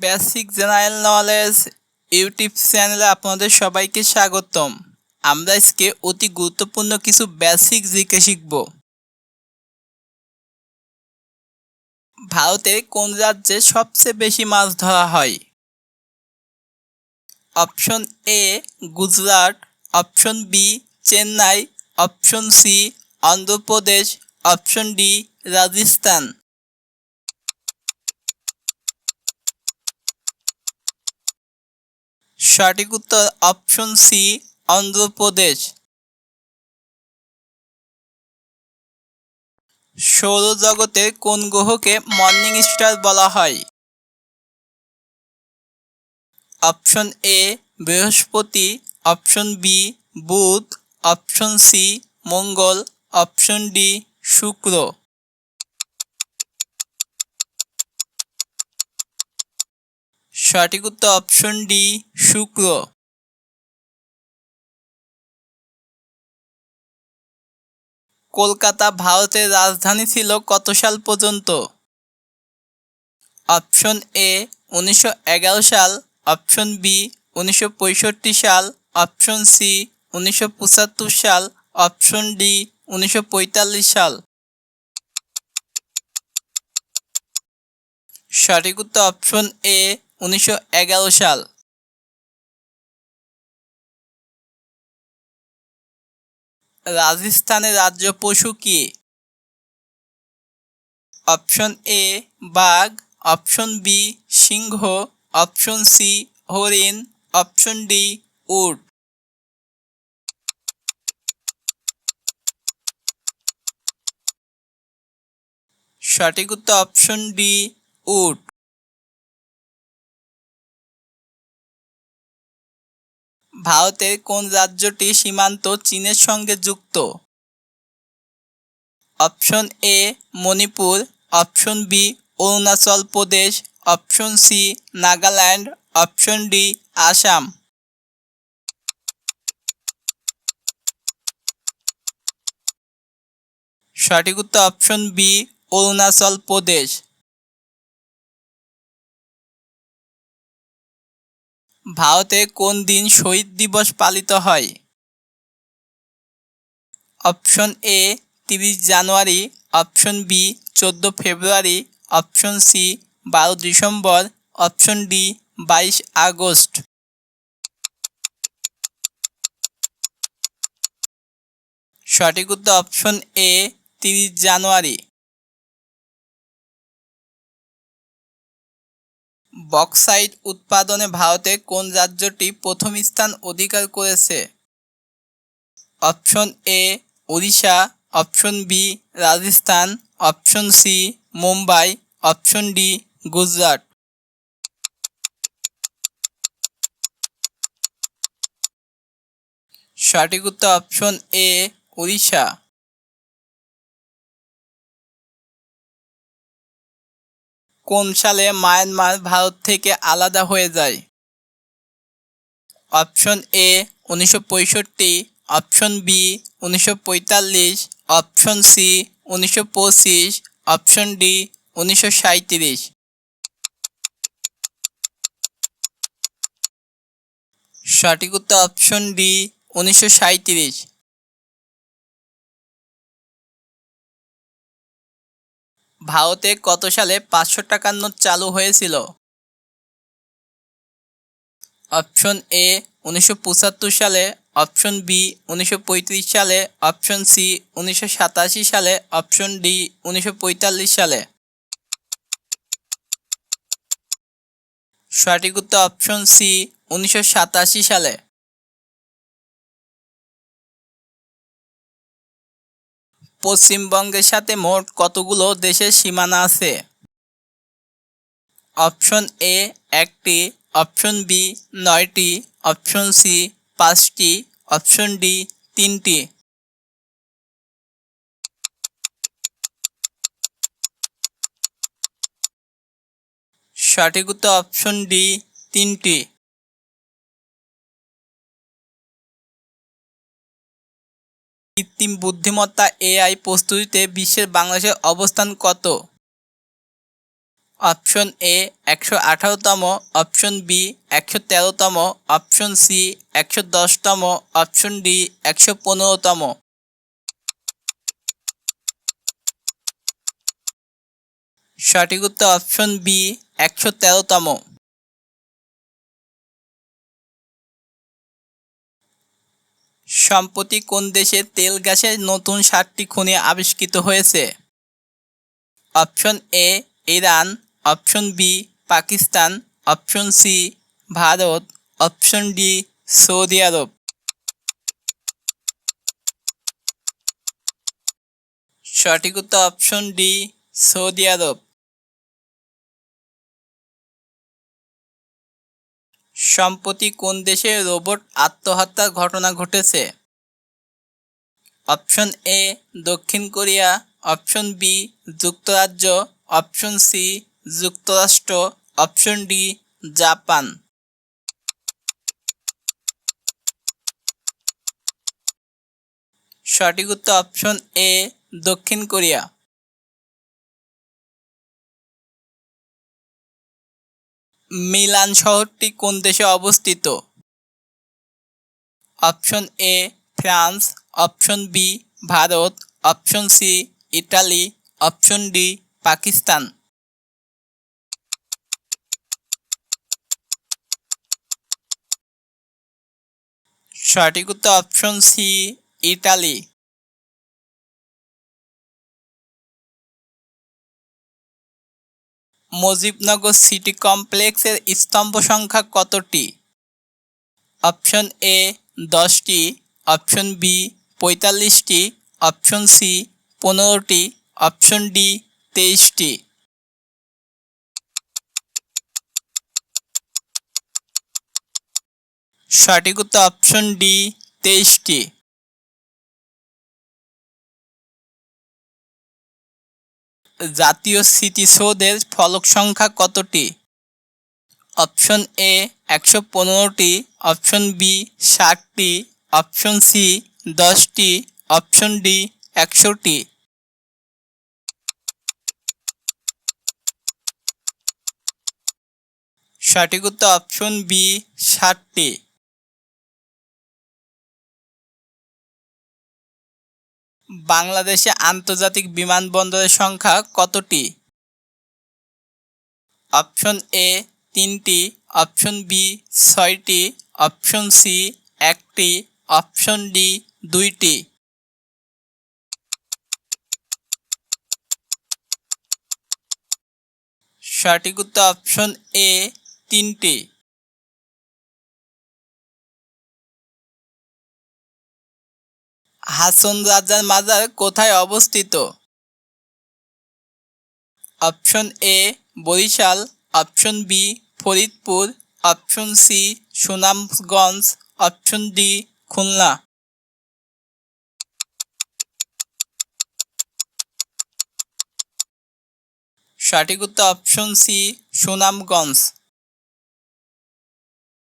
Basic general knowledge YouTube চ্যানেলে আপনাদের সবাইকে স্বাগতম। আমরা আজকে অতি গুরুত্বপূর্ণ কিছু বেসিক জিকে শিখব। ভারতে কোন রাজ্যে সবচেয়ে বেশি মাছ ধরা হয়? Option A Gujarat, option B Chennai, option C Andhra Pradesh, option D Rajasthan. সঠিক উত্তর অপশন সি অন্ধ্রপ্রদেশ। সৌরজগতের কোন গ্রহকে মর্নিং স্টার বলা হয়? অপশন এ বৃহস্পতি, অপশন বি বুধ, অপশন সি মঙ্গল, অপশন ডি শুক্র। সঠিক উত্তর অপশন ডি শুক্র। কলকাতা ভারতের রাজধানী ছিল কত সাল পর্যন্ত? অপশন এ 1911 সাল, অপশন বি 1965 সাল, অপশন সি 1975 সাল, অপশন ডি 1945 সাল। সঠিক উত্তর অপশন এ 1911 সাল। রাজস্থানের রাজ্য পশু কি? অপশন এ বাঘ, অপশন বি সিংহ, অপশন সি হরিণ, অপশন ডি উট। সঠিক উত্তর অপশন ডি উট। ভারতের কোন রাজ্যটি সীমান্ত চীনের সঙ্গে যুক্ত? Option A Manipur, option B Arunachal Pradesh, option C Nagaland, option D Assam. সঠিক উত্তর অপশন বি অরুণাচল প্রদেশ। ভারতে কোন দিন শহীদ দিবস পালিত হয়? অপশন এ 30 জানুয়ারি, অপশন বি 14 ফেব্রুয়ারি, অপশন সি 12 ডিসেম্বর, অপশন ডি 22 আগস্ট। সঠিক উত্তর অপশন এ 30 জানুয়ারি। বক্সাইট উৎপাদনে ভারতে কোন রাজ্যটি প্রথম স্থান অধিকার করেছে? Option A Odisha, option B Rajasthan, option C Mumbai, option D Gujarat. সঠিক উত্তর অপশন এ ওড়িশা। কোন সালে মায়ানমার ভারত থেকে আলাদা হয়ে যায়? Option A 1965, option B 1945, option C 1925, option D 1937। সঠিক উত্তর অপশন ডি 1937। ভারতে কত সালে 500 টাকার নোট চালু হয়েছিল? অপশন এ 1975 সালে, অপশন বি 1935 সালে, অপশন সি 1987 সালে, অপশন ডি 1945 সালে। সঠিক উত্তর অপশন সি 1987 সালে। পশ্চিমবঙ্গের সাথে মোট কতগুলো দেশের সীমানা আছে? অপশন এ 1টি, অপশন বি 9টি, অপশন সি 5টি, অপশন ডি 3টি। সঠিক উত্তর অপশন ডি 3টি। কৃত্রিম বুদ্ধিমত্তা এআই প্রস্তুতিতে বিশ্বের বাংলাদেশের অবস্থান কত? অপশন এ 118তম, অপশন বি 113তম, অপশন সি 110তম, অপশন ডি 115তম। সঠিক উত্তর অপশন বি 113তম। সম্প্রতি কোন দেশে তেল গ্যাসের নতুন 7টি খনি আবিষ্কৃত হয়েছে? Option A Iran, option B Pakistan, option C Bharat, option D সৌদি আরব। সঠিক উত্তর অপশন ডি সৌদি আরব। সম্প্রতি কোন দেশে রোবট আত্মহত্যার ঘটনা ঘটেছে? অপশন এ দক্ষিণ কোরিয়া, অপশন বি যুক্তরাজ্য, অপশন সি যুক্তরাষ্ট্র, অপশন ডি জাপান। সঠিক উত্তর অপশন এ দক্ষিণ কোরিয়া। মিলান শহরটি কোন দেশে অবস্থিত? Option A France, option B Bharat, option C Italy, option D Pakistan. সঠিক উত্তর option C Italy. Mujibnagar city কমপ্লেক্সের স্তম্ভ সংখ্যা কতটি? অপশন এ 10টি, অপশন বি 45টি, অপশন সি 15টি, অপশন ডি 23টি। সঠিক উত্তর অপশন ডি 23টি। জাতীয় স্মৃতিসৌধের ফলক সংখ্যা কতটি? অপশন এ 115টি, অপশন বি 60টি, অপশন সি 10টি, অপশন ডি 100টি। সঠিক উত্তর অপশন বি 60টি। বাংলাদেশে আন্তর্জাতিক বিমানবন্দরের সংখ্যা কতটি? অপশন এ 3টি, অপশন বি 6টি, অপশন সি 1টি, অপশন ডি 2টি। সঠিক উত্তর অপশন এ 3টি। হাছন রাজার মাজার কোথায় অবস্থিত? Option A Barishal, option B Faridpur, option C Sunamganj, option D Khulna. সঠিক উত্তর অপশন সি সুনামগঞ্জ।